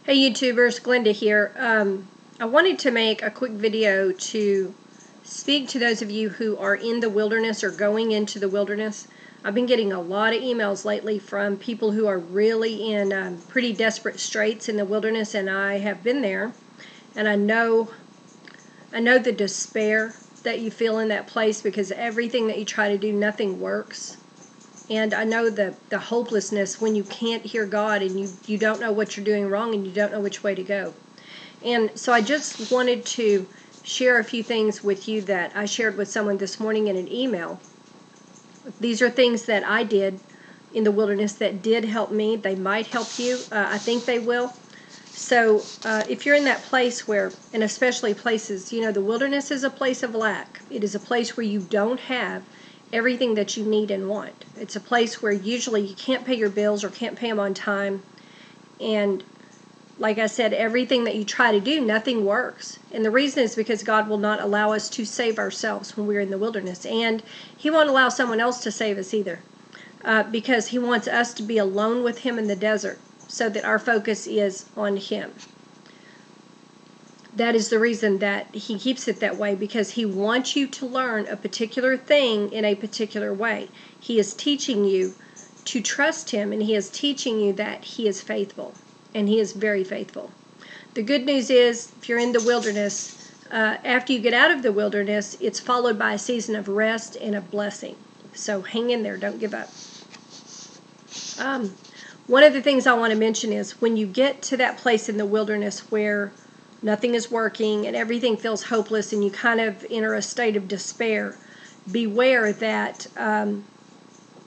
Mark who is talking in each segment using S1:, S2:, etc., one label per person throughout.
S1: Hey YouTubers, Glynda here. I wanted to make a quick video to speak to those of you who are in the wilderness or going into the wilderness. I've been getting a lot of emails lately from people who are really in pretty desperate straits in the wilderness, and I have been there, and I know the despair that you feel in that place because everything that you try to do, nothing works. And I know the hopelessness when you can't hear God and you don't know what you're doing wrong and you don't know which way to go. And so I just wanted to share a few things with you that I shared with someone this morning in an email. These are things that I did in the wilderness that did help me. They might help you. I think they will. So if you're in that place where, and especially places, the wilderness is a place of lack. It is a place where you don't have everything that you need and want. It's a place where usually you can't pay your bills or can't pay them on time. And like I said, everything that you try to do, nothing works. And the reason is because God will not allow us to save ourselves when we're in the wilderness. And He won't allow someone else to save us either. Because He wants us to be alone with Him in the desert so that our focus is on Him. That is the reason that He keeps it that way, because He wants you to learn a particular thing in a particular way. He is teaching you to trust Him, and He is teaching you that He is faithful, and He is very faithful. The good news is, if you're in the wilderness, after you get out of the wilderness, it's followed by a season of rest and of blessing. So hang in there, don't give up. One of the things I want to mention is when you get to that place in the wilderness where nothing is working and everything feels hopeless and you kind of enter a state of despair, beware that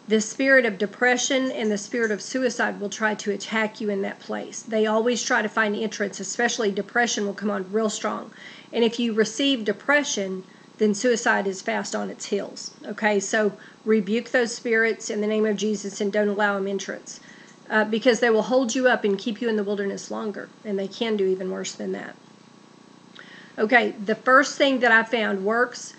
S1: the spirit of depression and the spirit of suicide will try to attack you in that place. They always try to find entrance, especially depression will come on real strong. And if you receive depression, then suicide is fast on its heels. Okay, so rebuke those spirits in the name of Jesus and don't allow them entrance. Because they will hold you up and keep you in the wilderness longer, and they can do even worse than that. Okay, the first thing that I found works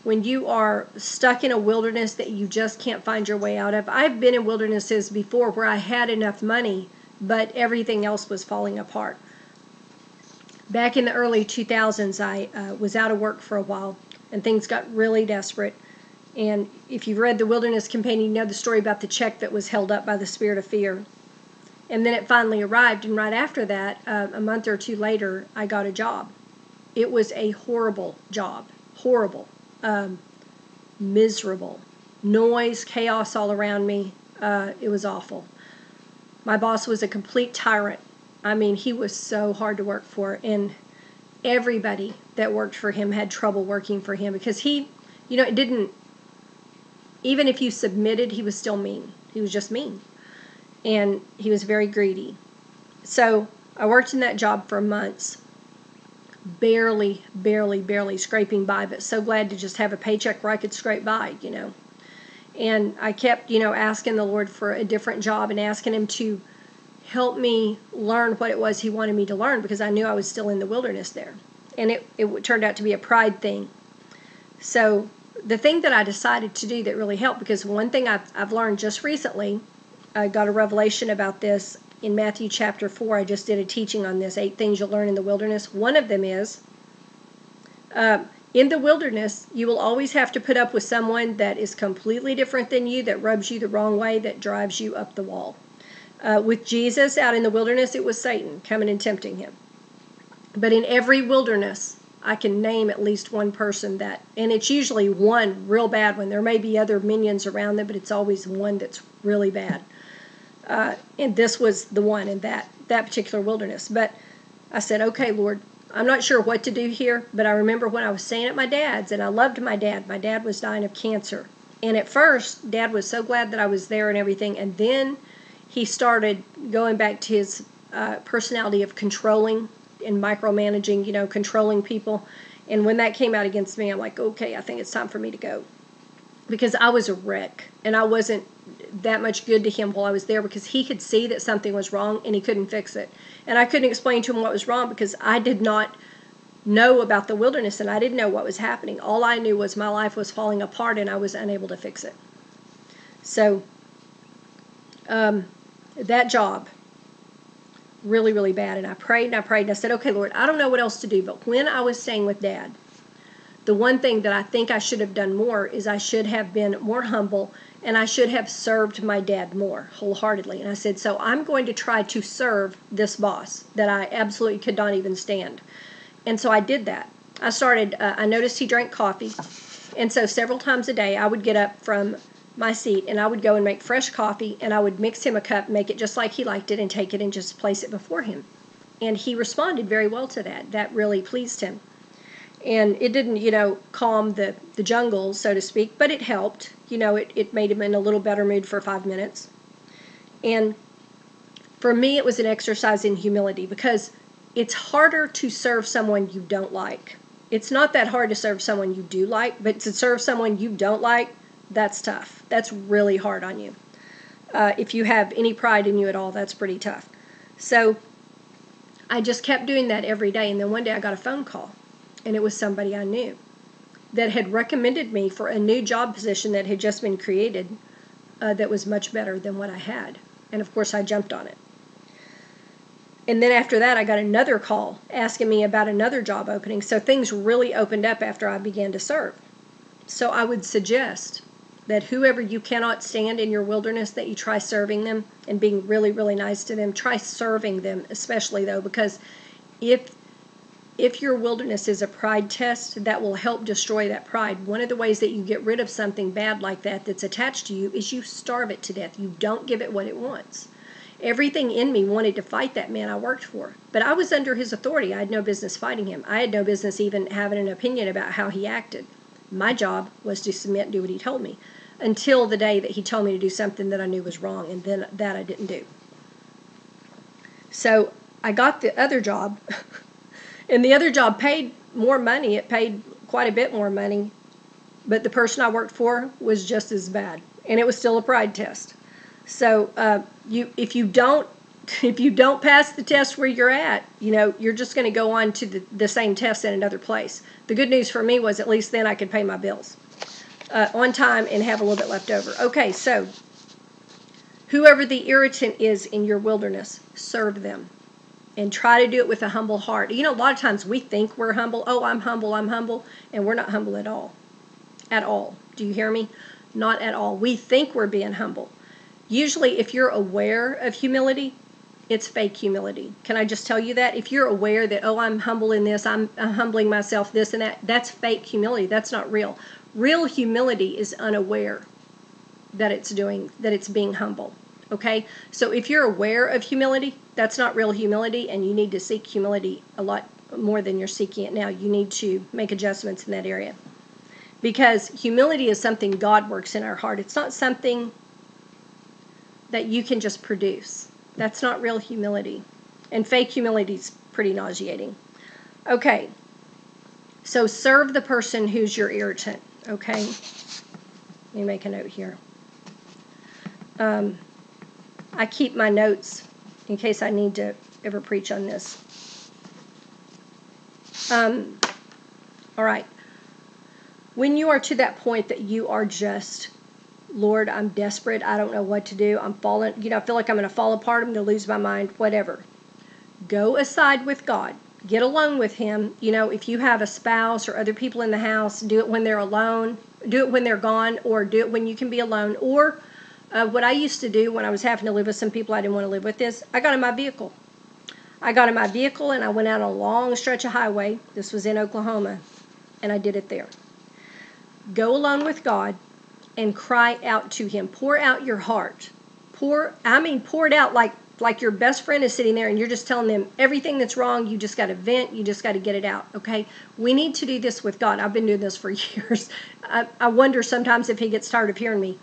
S1: when you are stuck in a wilderness that you just can't find your way out of. I've been in wildernesses before where I had enough money, but everything else was falling apart. Back in the early 2000s, I was out of work for a while, and things got really desperate. And if you've read the Wilderness Companion, you know the story about the check that was held up by the spirit of fear. And then it finally arrived, and right after that, a month or two later, I got a job. It was a horrible job. Horrible. Miserable. Noise, chaos all around me. It was awful. My boss was a complete tyrant. I mean, he was so hard to work for, and everybody that worked for him had trouble working for him because he, it didn't, even if you submitted, he was still mean. He was just mean. And he was very greedy. So I worked in that job for months, barely scraping by, but so glad to just have a paycheck where I could scrape by, And I kept, asking the Lord for a different job and asking Him to help me learn what it was He wanted me to learn, because I knew I was still in the wilderness there. And it turned out to be a pride thing. So the thing that I decided to do that really helped, because one thing I've learned just recently, I got a revelation about this in Matthew chapter 4. I just did a teaching on this, 8 things you'll learn in the wilderness. One of them is, in the wilderness, you will always have to put up with someone that is completely different than you, that rubs you the wrong way, that drives you up the wall. With Jesus out in the wilderness, it was Satan coming and tempting Him. But in every wilderness, I can name at least one person that, and it's usually one real bad one. There may be other minions around them, but it's always one that's really bad. And this was the one in that particular wilderness. But I said, okay, Lord, I'm not sure what to do here, but I remember when I was staying at my dad's, and I loved my dad. My dad was dying of cancer. And at first, Dad was so glad that I was there and everything, and then he started going back to his personality of controlling and micromanaging, controlling people. And when that came out against me, I'm like, okay, I think it's time for me to go. Because I was a wreck, and I wasn't that much good to him while I was there, because he could see that something was wrong and he couldn't fix it. And I couldn't explain to him what was wrong because I did not know about the wilderness and I didn't know what was happening. All I knew was my life was falling apart and I was unable to fix it. So that job really, really bad. And I prayed and I prayed and I said, okay, Lord, I don't know what else to do. But when I was staying with Dad, the one thing that I think I should have done more is I should have been more humble, and I should have served my dad more wholeheartedly. And I said, so I'm going to try to serve this boss that I absolutely could not even stand. And so I did that. I started, I noticed he drank coffee. And so several times a day, I would get up from my seat and I would go and make fresh coffee, and I would mix him a cup, make it just like he liked it, and take it and just place it before him. And he responded very well to that. That really pleased him. And it didn't, calm the jungle, so to speak, but it helped. It made him in a little better mood for 5 minutes. And for me, it was an exercise in humility, because it's harder to serve someone you don't like. It's not that hard to serve someone you do like, but to serve someone you don't like, that's tough. That's really hard on you. If you have any pride in you at all, that's pretty tough. So I just kept doing that every day. And then one day I got a phone call. And it was somebody I knew that had recommended me for a new job position that had just been created that was much better than what I had. And of course, I jumped on it. And then after that, I got another call asking me about another job opening. So things really opened up after I began to serve. So I would suggest that whoever you cannot stand in your wilderness, that you try serving them and being really, really nice to them. Try serving them, especially though, because if your wilderness is a pride test, that will help destroy that pride. One of the ways that you get rid of something bad like that that's attached to you is you starve it to death. You don't give it what it wants. Everything in me wanted to fight that man I worked for, but I was under his authority. I had no business fighting him. I had no business even having an opinion about how he acted. My job was to submit and do what he told me, until the day that he told me to do something that I knew was wrong, and then that I didn't do. So I got the other job. And the other job paid more money. It paid quite a bit more money. But the person I worked for was just as bad. And it was still a pride test. So if you don't pass the test where you're at, you're just going to go on to the same test in another place. The good news for me was at least then I could pay my bills on time and have a little bit left over. Okay, so whoever the irritant is in your wilderness, serve them. And try to do it with a humble heart. A lot of times we think we're humble. Oh, I'm humble, and we're not humble at all. At all. Do you hear me? Not at all. We think we're being humble. Usually, if you're aware of humility, it's fake humility. Can I just tell you that? If you're aware that, oh, I'm humble in this, I'm humbling myself, this and that, that's fake humility. That's not real. Real humility is unaware that it's being humble. Okay? So if you're aware of humility, that's not real humility, and you need to seek humility a lot more than you're seeking it now. You need to make adjustments in that area. Because humility is something God works in our heart. It's not something that you can just produce. That's not real humility. And fake humility is pretty nauseating. Okay. So serve the person who's your irritant. Okay? Let me make a note here. I keep my notes in case I need to ever preach on this. All right. When you are to that point that you are just, Lord, I'm desperate. I don't know what to do. I'm falling, I feel like I'm going to fall apart. I'm going to lose my mind, whatever. Go aside with God. Get alone with Him. If you have a spouse or other people in the house, do it when they're alone. Do it when they're gone, or do it when you can be alone. Or what I used to do when I was having to live with some people I didn't want to live with is I got in my vehicle. And I went out on a long stretch of highway. This was in Oklahoma, and I did it there. Go alone with God and cry out to Him. Pour out your heart. Pour it out like your best friend is sitting there and you're just telling them everything that's wrong. You just got to vent. You just got to get it out, okay? We need to do this with God. I've been doing this for years. I wonder sometimes if He gets tired of hearing me.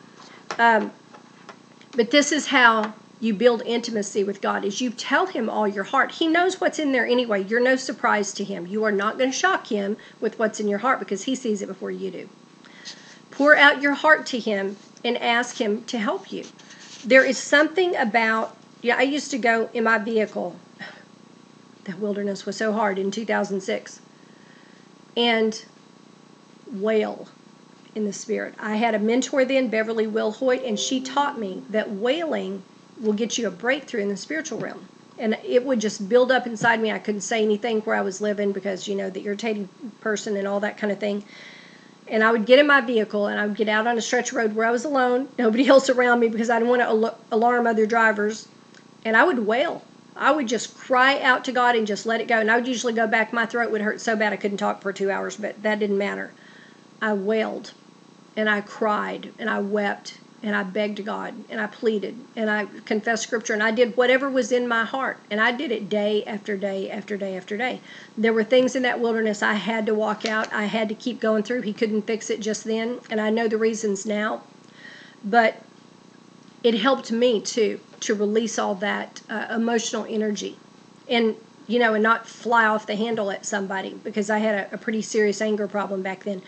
S1: But this is how you build intimacy with God, is you tell Him all your heart. He knows what's in there anyway. You're no surprise to Him. You are not going to shock Him with what's in your heart because He sees it before you do. Pour out your heart to Him and ask Him to help you. There is something about, I used to go in my vehicle. The wilderness was so hard in 2006. And wail in the Spirit. I had a mentor then, Beverly Will Hoyt, and she taught me that wailing will get you a breakthrough in the spiritual realm. And it would just build up inside me. I couldn't say anything where I was living because, you know, the irritating person and all that kind of thing. And I would get in my vehicle and I would get out on a stretch road where I was alone, nobody else around me because I didn't want to alarm other drivers. And I would wail. I would just cry out to God and just let it go. And I would usually go back. My throat would hurt so bad I couldn't talk for 2 hours, but that didn't matter. I wailed and I cried and I wept and I begged God and I pleaded and I confessed scripture and I did whatever was in my heart. And I did it day after day after day after day. There were things in that wilderness I had to walk out. I had to keep going through. He couldn't fix it just then. And I know the reasons now. But it helped me too to release all that emotional energy. And you know, and not fly off the handle at somebody, because I had a pretty serious anger problem back then,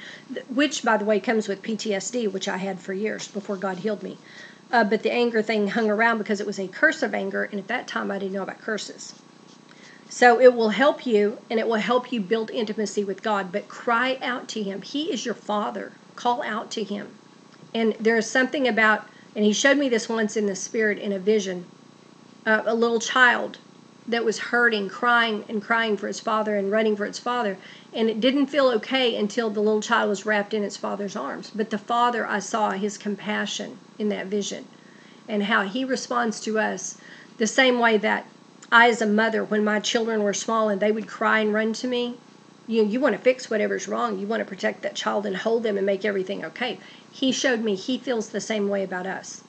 S1: which, by the way, comes with PTSD, which I had for years before God healed me. But the anger thing hung around because it was a curse of anger, and at that time I didn't know about curses. So it will help you, and it will help you build intimacy with God, but cry out to Him. He is your Father. Call out to Him. And there is something about, and He showed me this once in the Spirit in a vision, a little child that was hurting, crying and crying for its father and running for its father. And it didn't feel okay until the little child was wrapped in its father's arms. But the father, I saw his compassion in that vision and how he responds to us the same way that I, as a mother, when my children were small and they would cry and run to me, you want to fix whatever's wrong. You want to protect that child and hold them and make everything okay. He showed me he feels the same way about us.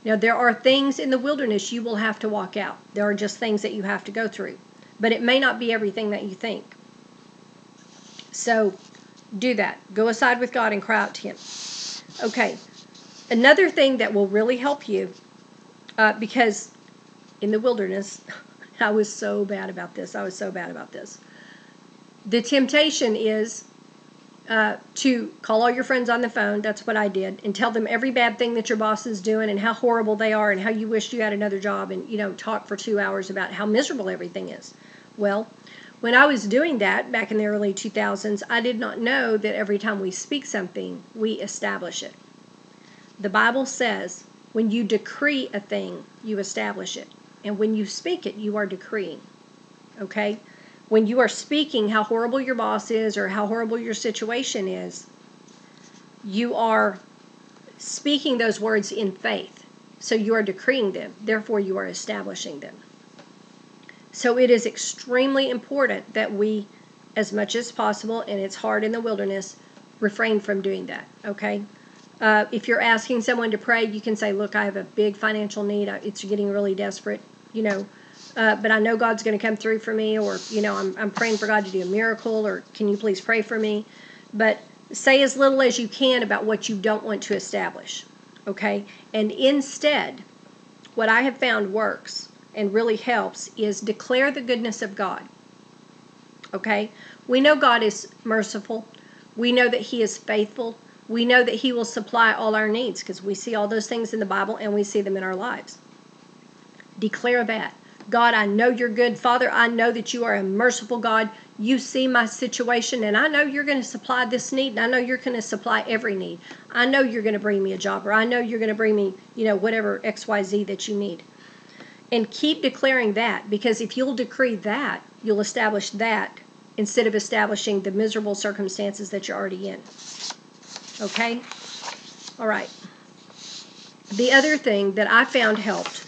S1: Now, there are things in the wilderness you will have to walk out. There are just things that you have to go through. But it may not be everything that you think. So, do that. Go aside with God and cry out to Him. Okay. Another thing that will really help you, because in the wilderness, I was so bad about this. The temptation is to call all your friends on the phone. That's what I did, and tell them every bad thing that your boss is doing and how horrible they are and how you wished you had another job, and talk for 2 hours about how miserable everything is. Well, when I was doing that back in the early 2000s, I did not know that every time we speak something, we establish it. The Bible says when you decree a thing, you establish it, and when you speak it, you are decreeing. Okay? When you are speaking how horrible your boss is or how horrible your situation is, you are speaking those words in faith. So you are decreeing them. Therefore, you are establishing them. So it is extremely important that we, as much as possible, and it's hard in the wilderness, refrain from doing that, okay? If you're asking someone to pray, you can say, look, I have a big financial need. It's getting really desperate, but I know God's going to come through for me, or, I'm praying for God to do a miracle, or can you please pray for me? But say as little as you can about what you don't want to establish, okay? And instead, what I have found works and really helps is declare the goodness of God, okay? We know God is merciful. We know that He is faithful. We know that He will supply all our needs because we see all those things in the Bible and we see them in our lives. Declare that. God, I know you're good. Father, I know that you are a merciful God. You see my situation, and I know you're going to supply this need, and I know you're going to supply every need. I know you're going to bring me a job, or I know you're going to bring me, whatever XYZ that you need. And keep declaring that, because if you'll decree that, you'll establish that instead of establishing the miserable circumstances that you're already in. Okay? All right. The other thing that I found helped,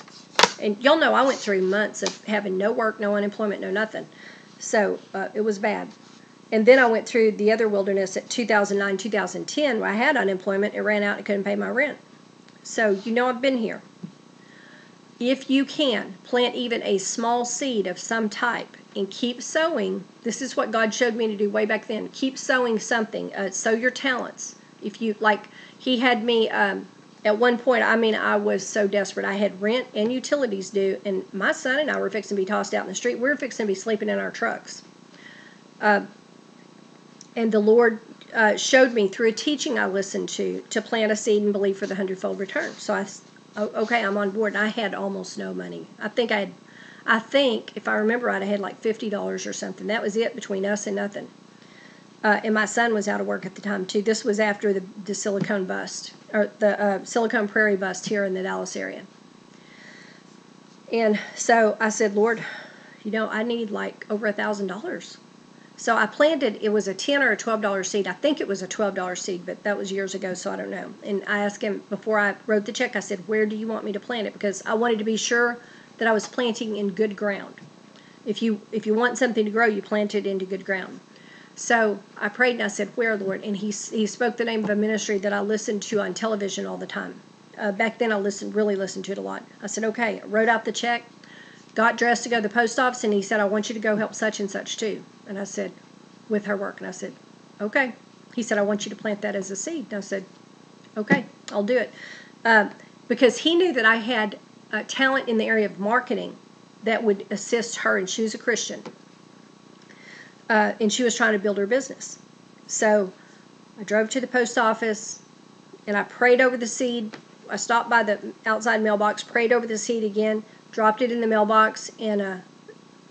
S1: and y'all know I went through months of having no work, no unemployment, no nothing. So it was bad. And then I went through the other wilderness at 2009, 2010, where I had unemployment. It ran out and couldn't pay my rent. So I've been here. If you can, plant even a small seed of some type and keep sowing. This is what God showed me to do way back then. Keep sowing something. Sow your talents. If you, He had me... At one point, I was so desperate. I had rent and utilities due, and my son and I were fixing to be tossed out in the street. We were fixing to be sleeping in our trucks. And the Lord showed me through a teaching I listened to plant a seed and believe for the 100-fold return. So okay, I'm on board. And I had almost no money. I think, if I remember right, I had like $50 or something. That was it between us and nothing. And my son was out of work at the time, too. This was after the Silicon bust, or the Silicon Prairie bust here in the Dallas area. And so I said, Lord, I need like over $1,000. So I planted, it was a $10 or a $12 seed. I think it was a $12 seed, but that was years ago, so I don't know. And I asked him before I wrote the check, I said, where do you want me to plant it? Because I wanted to be sure that I was planting in good ground. If you want something to grow, you plant it into good ground. So I prayed and I said, where, Lord? And he spoke the name of a ministry that I listened to on television all the time. Back then I really listened to it a lot. I said, okay. I wrote out the check, got dressed to go to the post office, and he said, I want you to go help such and such too. And I said, with her work. And I said, okay. He said, I want you to plant that as a seed. And I said, okay, I'll do it. Because he knew that I had talent in the area of marketing that would assist her, and she was a Christian. And she was trying to build her business. So I drove to the post office, and I prayed over the seed. I stopped by the outside mailbox, prayed over the seed again, dropped it in the mailbox, and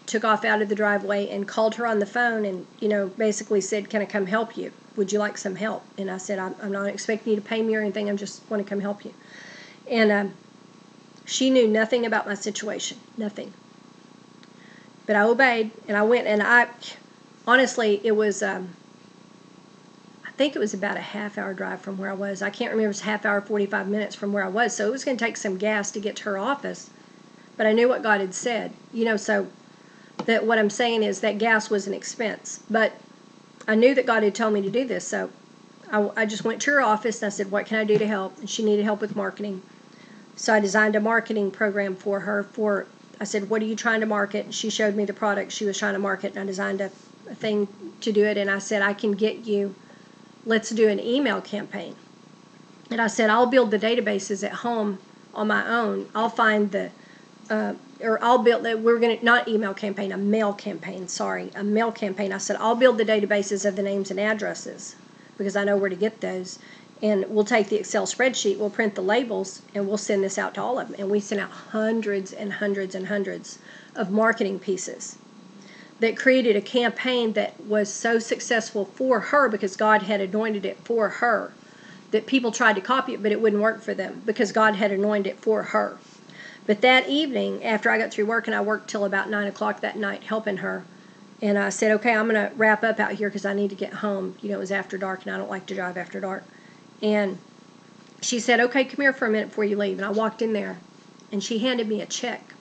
S1: took off out of the driveway and called her on the phone and, basically said, can I come help you? Would you like some help? And I said, I'm not expecting you to pay me or anything. I just want to come help you. And she knew nothing about my situation, nothing. But I obeyed, and I went, and honestly, it was, I think it was about a half-hour drive from where I was. I can't remember, it was a half hour, 45 minutes from where I was, so it was going to take some gas to get to her office. But I knew what God had said, so that what I'm saying is that gas was an expense. But I knew that God had told me to do this, so I just went to her office, and I said, what can I do to help? And she needed help with marketing. So I designed a marketing program for her. I said, what are you trying to market? And she showed me the product she was trying to market, and I designed a thing to do it. And I said, I can get you, let's do an email campaign. And I said, I'll build the databases at home on my own. I'll find I'll build that. We're going to, not email campaign, a mail campaign. A mail campaign. I said, I'll build the databases of the names and addresses because I know where to get those. And we'll take the Excel spreadsheet, we'll print the labels, and we'll send this out to all of them. And we sent out hundreds and hundreds and hundreds of marketing pieces that created a campaign that was so successful for her because God had anointed it for her that people tried to copy it, but it wouldn't work for them because God had anointed it for her. But that evening, after I got through work, and I worked till about 9 o'clock that night helping her, and I said, okay, I'm going to wrap up out here because I need to get home. It was after dark, and I don't like to drive after dark. And she said, okay, come here for a minute before you leave. And I walked in there, and she handed me a check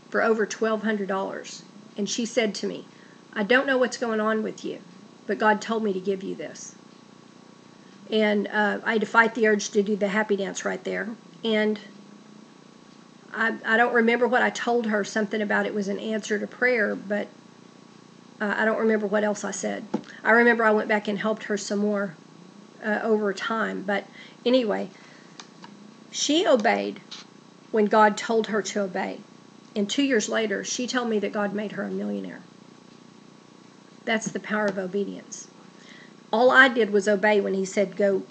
S1: for over $1,200. And she said to me, I don't know what's going on with you, but God told me to give you this. And I had to fight the urge to do the happy dance right there. And I don't remember what I told her, something about it was an answer to prayer, but I don't remember what else I said. I remember I went back and helped her some more over time. But anyway, she obeyed when God told her to obey. And 2 years later, she told me that God made her a millionaire. That's the power of obedience. All I did was obey when he said, go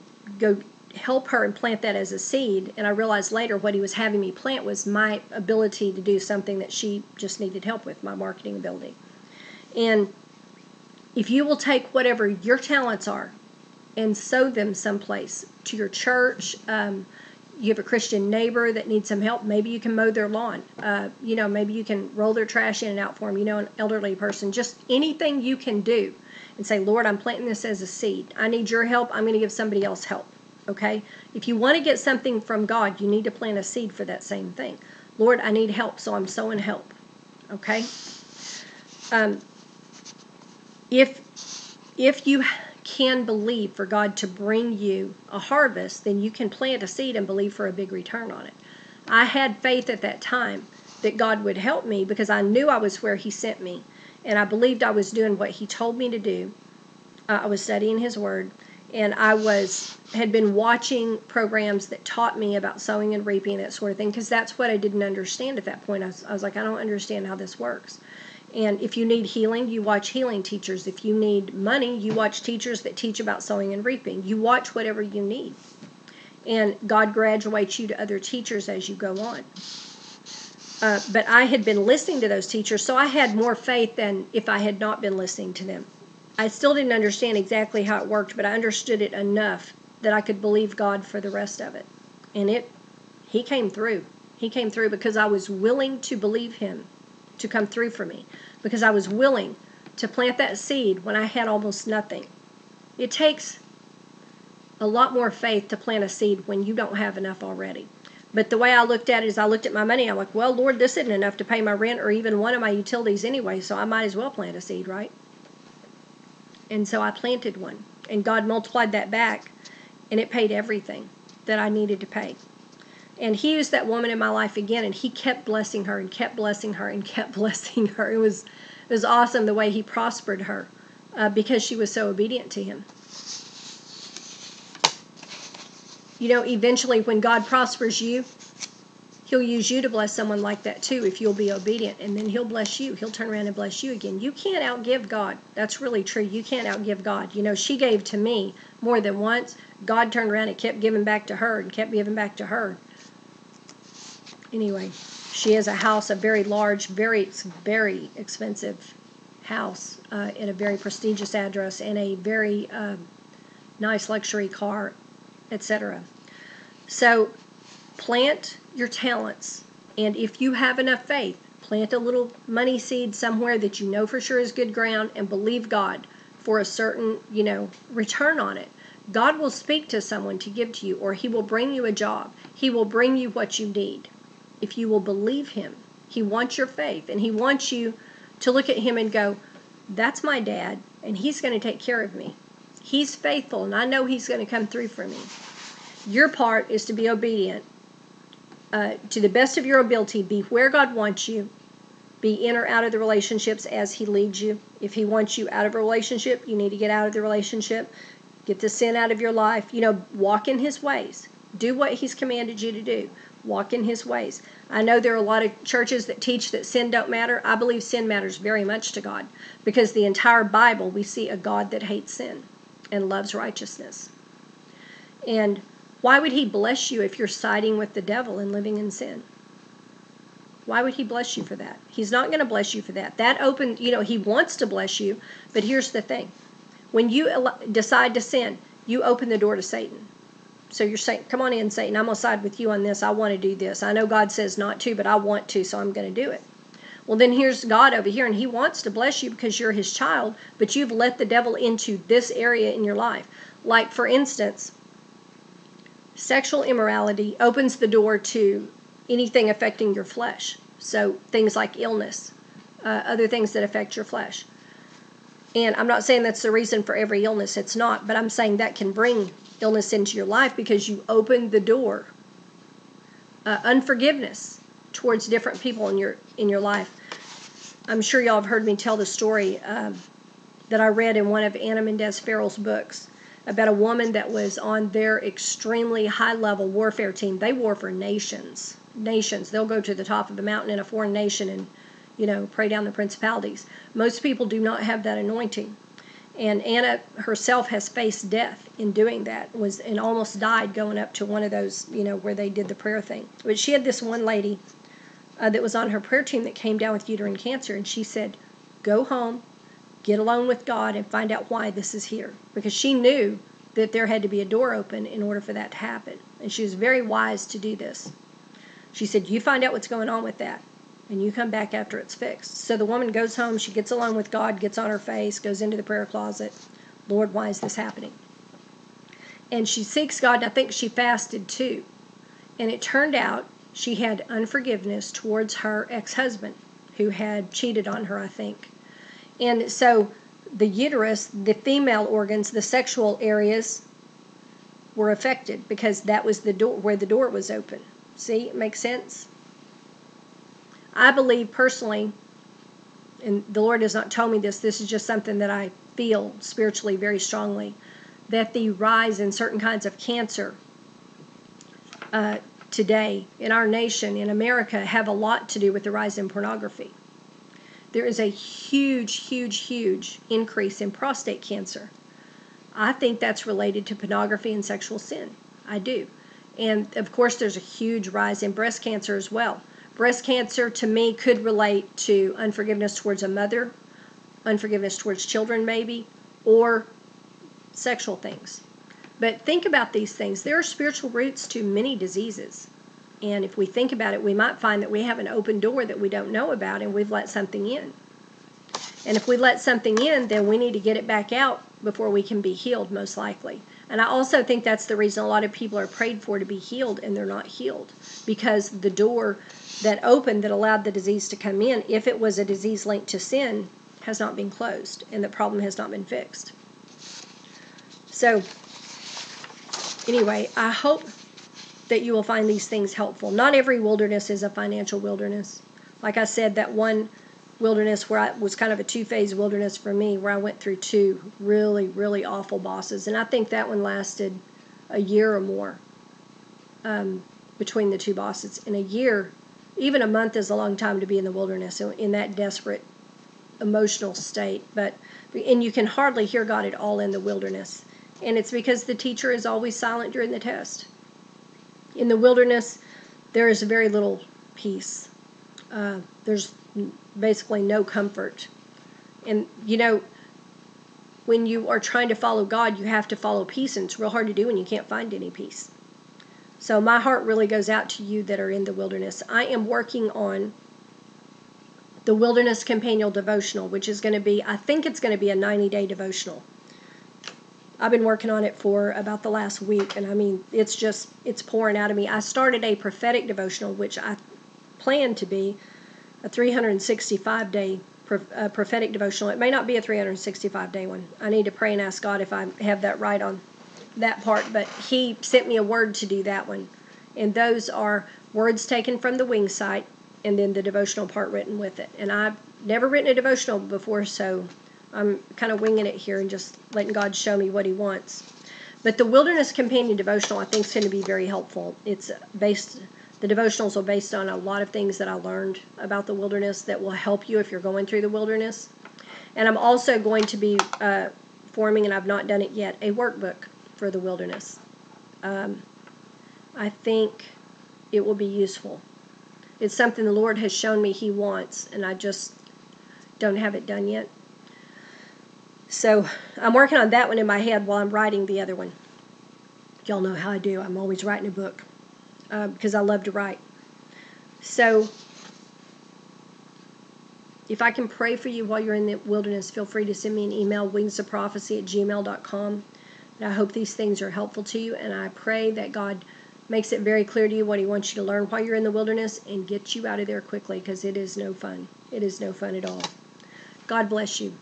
S1: help her and plant that as a seed. And I realized later what he was having me plant was my ability to do something that she just needed help with, my marketing ability. And if you will take whatever your talents are and sow them someplace, to your church, you have a Christian neighbor that needs some help, maybe you can mow their lawn, maybe you can roll their trash in and out for them, an elderly person, just anything you can do, and say, Lord, I'm planting this as a seed. I need your help. I'm going to give somebody else help, okay? If you want to get something from God, you need to plant a seed for that same thing. Lord, I need help, so I'm sowing help, okay? If you can believe for God to bring you a harvest, then you can plant a seed and believe for a big return on it. I had faith at that time that God would help me because I knew I was where he sent me, and I believed I was doing what he told me to do. I was studying his word, and I had been watching programs that taught me about sowing and reaping, that sort of thing, because that's what I didn't understand at that point. I was like, I don't understand how this works. And if you need healing, you watch healing teachers. If you need money, you watch teachers that teach about sowing and reaping. You watch whatever you need. And God graduates you to other teachers as you go on. But I had been listening to those teachers, so I had more faith than if I had not been listening to them. I still didn't understand exactly how it worked, but I understood it enough that I could believe God for the rest of it. And he came through. He came through because I was willing to believe him to come through for me, because I was willing to plant that seed when I had almost nothing. It takes a lot more faith to plant a seed when you don't have enough already. But the way I looked at it is I looked at my money. I'm like, well, Lord, this isn't enough to pay my rent or even one of my utilities anyway, so I might as well plant a seed, right? And so I planted one. And God multiplied that back, and it paid everything that I needed to pay. And he used that woman in my life again, and he kept blessing her and kept blessing her and kept blessing her. It was awesome the way he prospered her because she was so obedient to him. You know, eventually when God prospers you, he'll use you to bless someone like that too if you'll be obedient, and then he'll bless you. He'll turn around and bless you again. You can't outgive God. That's really true. You can't outgive God. You know, she gave to me more than once. God turned around and kept giving back to her and kept giving back to her. Anyway, she has a house, a very large, very expensive house in a very prestigious address, and a very nice luxury car, etc. So plant your talents, and if you have enough faith, plant a little money seed somewhere that you know for sure is good ground, and believe God for a certain, you know, return on it. God will speak to someone to give to you, or he will bring you a job. He will bring you what you need if you will believe him. He wants your faith, and he wants you to look at him and go, that's my dad, and he's going to take care of me. He's faithful, and I know he's going to come through for me. Your part is to be obedient to the best of your ability. Be where God wants you. Be in or out of the relationships as he leads you. If he wants you out of a relationship, you need to get out of the relationship. Get the sin out of your life. You know, walk in his ways. Do what he's commanded you to do. Walk in his ways. I know there are a lot of churches that teach that sin don't matter. I believe sin matters very much to God, because the entire Bible, we see a God that hates sin and loves righteousness. And why would he bless you if you're siding with the devil and living in sin? Why would he bless you for that? He's not going to bless you for that. That opens, you know, he wants to bless you, but here's the thing. When you decide to sin, you open the door to Satan. So you're saying, come on in, Satan, I'm going to side with you on this. I want to do this. I know God says not to, but I want to, so I'm going to do it. Well, then here's God over here, and he wants to bless you because you're his child, but you've let the devil into this area in your life. Like, for instance, sexual immorality opens the door to anything affecting your flesh. So things like illness, other things that affect your flesh. And I'm not saying that's the reason for every illness. It's not. But I'm saying that can bring illness into your life because you open the door. Unforgiveness towards different people in your life. I'm sure y'all have heard me tell the story that I read in one of Anna Mendez Farrell's books about a woman that was on their extremely high-level warfare team. They war for nations. Nations. They'll go to the top of the mountain in a foreign nation and, you know, pray down the principalities. Most people do not have that anointing. And Anna herself has faced death in doing that, and almost died going up to one of those, you know, where they did the prayer thing. But she had this one lady that was on her prayer team that came down with uterine cancer, and she said, go home, get alone with God, and find out why this is here. Because she knew that there had to be a door open in order for that to happen. And she was very wise to do this. She said, you find out what's going on with that, and you come back after it's fixed. So the woman goes home, she gets alone with God, gets on her face, goes into the prayer closet. Lord, why is this happening? And she seeks God, and I think she fasted too. And it turned out she had unforgiveness towards her ex-husband, who had cheated on her, I think. And so the uterus, the female organs, the sexual areas were affected because that was the door where the door was open. See, it makes sense? I believe personally, and the Lord has not told me this, this is just something that I feel spiritually very strongly, that the rise in certain kinds of cancer today in our nation, in America, have a lot to do with the rise in pornography. There is a huge increase in prostate cancer. I think that's related to pornography and sexual sin. I do. And of course, there's a huge rise in breast cancer as well. Breast cancer, to me, could relate to unforgiveness towards a mother, unforgiveness towards children maybe, or sexual things. But think about these things. There are spiritual roots to many diseases. And if we think about it, we might find that we have an open door that we don't know about, and we've let something in. And if we let something in, then we need to get it back out before we can be healed, most likely. And I also think that's the reason a lot of people are prayed for to be healed, and they're not healed. Because the door that opened that allowed the disease to come in, if it was a disease linked to sin, has not been closed, and the problem has not been fixed. So, anyway, I hope that you will find these things helpful. Not every wilderness is a financial wilderness. Like I said, that one wilderness where I was kind of a two-phase wilderness for me, where I went through two really, really awful bosses. And I think that one lasted a year or more between the two bosses. In a year, even a month is a long time to be in the wilderness in that desperate emotional state. And you can hardly hear God at all in the wilderness. And it's because the teacher is always silent during the test. In the wilderness, there is very little peace. There's basically no comfort. And, you know, when you are trying to follow God, you have to follow peace, and it's real hard to do when you can't find any peace. So my heart really goes out to you that are in the wilderness. I am working on the Wilderness Companion Devotional, which is going to be, I think it's going to be a 90-day devotional. I've been working on it for about the last week, and I mean, it's pouring out of me. I started a prophetic devotional, which I plan to be a 365-day prophetic devotional. It may not be a 365-day one. I need to pray and ask God if I have that right on that part, but He sent me a word to do that one. And those are words taken from the wing site, and then the devotional part written with it. And I've never written a devotional before, so I'm kind of winging it here and just letting God show me what He wants. But the Wilderness Companion Devotional, I think, is going to be very helpful. The devotionals are based on a lot of things that I learned about the wilderness that will help you if you're going through the wilderness. And I'm also going to be forming, and I've not done it yet, a workbook for the wilderness. I think it will be useful. It's something the Lord has shown me He wants, and I just don't have it done yet. So I'm working on that one in my head while I'm writing the other one. Y'all know how I do. I'm always writing a book because I love to write. So if I can pray for you while you're in the wilderness, feel free to send me an email, wingsofprophecy@gmail.com. And I hope these things are helpful to you, and I pray that God makes it very clear to you what He wants you to learn while you're in the wilderness and get you out of there quickly, because it is no fun. It is no fun at all. God bless you.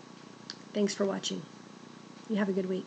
S1: Thanks for watching. You have a good week.